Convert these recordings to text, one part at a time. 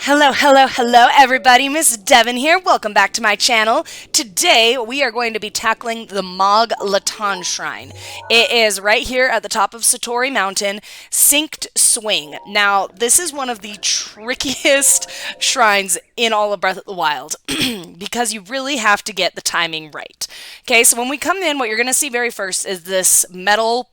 Hello, hello, hello everybody, Miss Devon here. Welcome back to my channel. Today we are going to be tackling the Mogg Latan Shrine. It is right here at the top of Satori Mountain, Synced Swing. Now, this is one of the trickiest shrines in all of Breath of the Wild because you really have to get the timing right. Okay, so when we come in, what you're going to see very first is this metal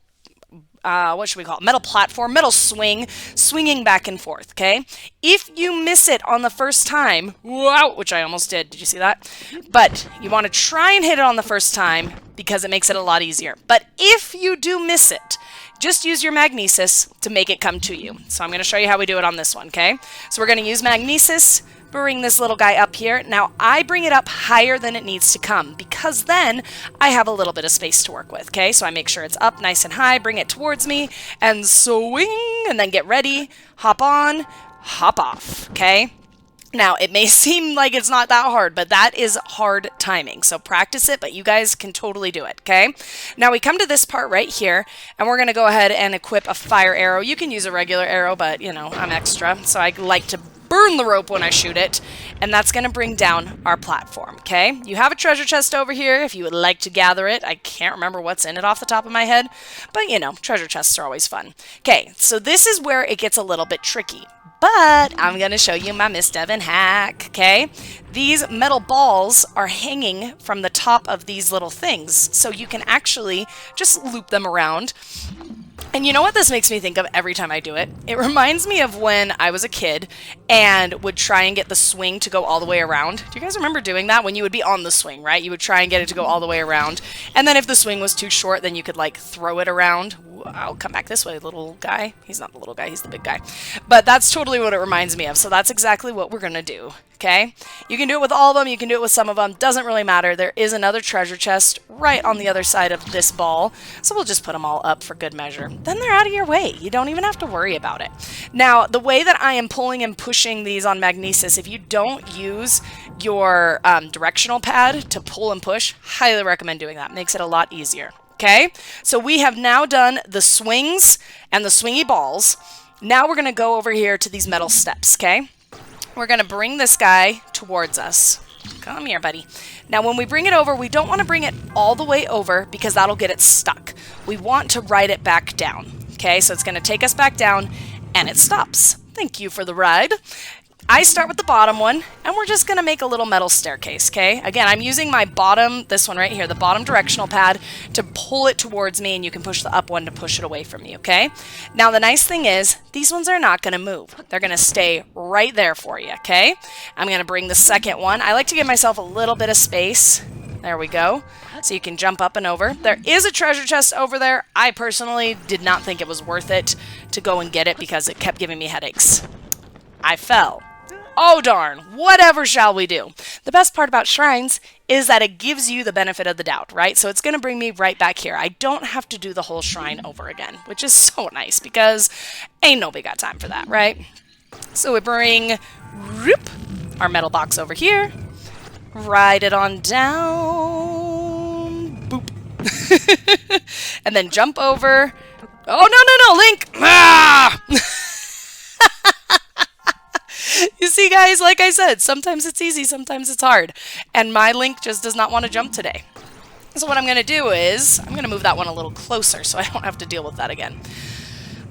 what should we call it? Metal platform, metal swing, swinging back and forth, okay? If you miss it on the first time, wow, which I almost did you see that? But you want to try and hit it on the first time because it makes it a lot easier. But if you do miss it, just use your magnesis to make it come to you. So I'm going to show you how we do it on this one, okay? So we're going to use magnesis, bring this little guy up here. Now I bring it up higher than it needs to come because then I have a little bit of space to work with, okay? So I make sure it's up nice and high, bring it towards me, and swing, and then get ready, hop on, hop off, okay? Now, it may seem like it's not that hard, but that is hard timing. So practice it, but you guys can totally do it, okay? Now we come to this part right here, and we're going to go ahead and equip a fire arrow. You can use a regular arrow, but, you know, I'm extra, so I like to burn the rope when I shoot it, and that's going to bring down our platform, okay? You have a treasure chest over here if you would like to gather it. I can't remember what's in it off the top of my head, but, you know, treasure chests are always fun. Okay, so this is where it gets a little bit tricky. But I'm going to show you my Miss Devon hack, okay? These metal balls are hanging from the top of these little things, so you can actually just loop them around. And you know what this makes me think of every time I do it? It reminds me of when I was a kid and would try and get the swing to go all the way around. Do you guys remember doing that? When you would be on the swing, right? You would try and get it to go all the way around. And then if the swing was too short, then you could like throw it around. I'll come back this way, little guy. He's not the little guy, he's the big guy. But that's totally what it reminds me of. So that's exactly what we're going to do. Okay? You can do it with all of them, you can do it with some of them, doesn't really matter. There is another treasure chest right on the other side of this ball, so we'll just put them all up for good measure. Then they're out of your way. You don't even have to worry about it. Now, the way that I am pulling and pushing these on magnesis, if you don't use your directional pad to pull and push, highly recommend doing that. Makes it a lot easier. Okay? So we have now done the swings and the swingy balls. Now we're going to go over here to these metal steps, okay? We're going to bring this guy towards us. Come here, buddy. Now, when we bring it over, we don't want to bring it all the way over because that'll get it stuck. We want to ride it back down. Okay, so it's going to take us back down, and it stops. Thank you for the ride. I start with the bottom one, and we're just going to make a little metal staircase, okay? Again, I'm using my bottom, this one right here, the bottom directional pad to pull it towards me, and you can push the up one to push it away from me, okay? Now, the nice thing is, these ones are not going to move. They're going to stay right there for you, okay? I'm going to bring the second one. I like to give myself a little bit of space. There we go. So you can jump up and over. There is a treasure chest over there. I personally did not think it was worth it to go and get it because it kept giving me headaches. I fell. Oh darn, whatever shall we do? The best part about shrines is that it gives you the benefit of the doubt, right? So it's going to bring me right back here. I don't have to do the whole shrine over again, which is so nice because ain't nobody got time for that, right? So we bring whoop, our metal box over here, ride it on down, boop, and then jump over. Oh, no, Link! Ah! You see, guys, like I said, sometimes it's easy, sometimes it's hard. And my Link just does not want to jump today. So what I'm going to do is, I'm going to move that one a little closer so I don't have to deal with that again.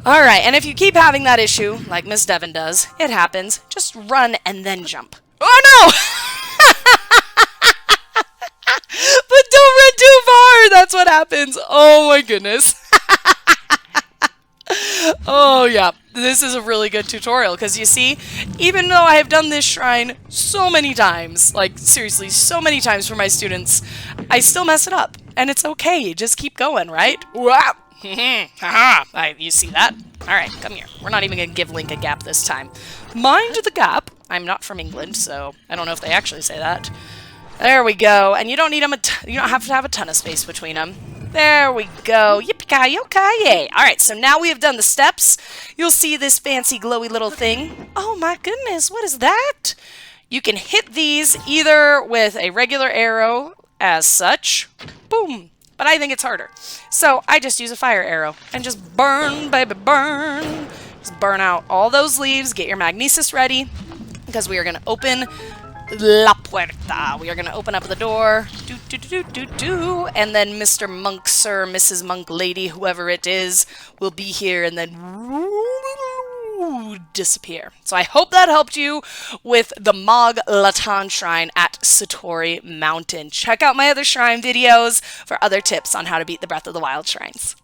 Alright, and if you keep having that issue, like Miss Devon does, it happens, just run and then jump. Oh no! But don't run too far! That's what happens. Oh my goodness. Oh yeah, this is a really good tutorial because you see, even though I have done this shrine so many times, like seriously so many times for my students, I still mess it up. And it's okay, you just keep going, right? Wow! You see that? Alright, come here. We're not even going to give Link a gap this time. Mind the gap. I'm not from England, so I don't know if they actually say that. There we go. And you don't need them you don't have to have a ton of space between them. There we go. Yippee-ki-yo-ki-yay. Alright, so now we have done the steps. You'll see this fancy glowy little thing. Oh my goodness, what is that? You can hit these either with a regular arrow as such. Boom. But I think it's harder. So I just use a fire arrow and just burn, baby, burn. Just burn out all those leaves. Get your magnesis ready. because we are going to open La Puerta. We are going to open up the door. Do, do, do, do, do, do. And then Mr. Monk, Sir, Mrs. Monk, Lady, whoever it is, will be here and then disappear. So I hope that helped you with the Mogg Latan Shrine at Satori Mountain. Check out my other shrine videos for other tips on how to beat the Breath of the Wild shrines.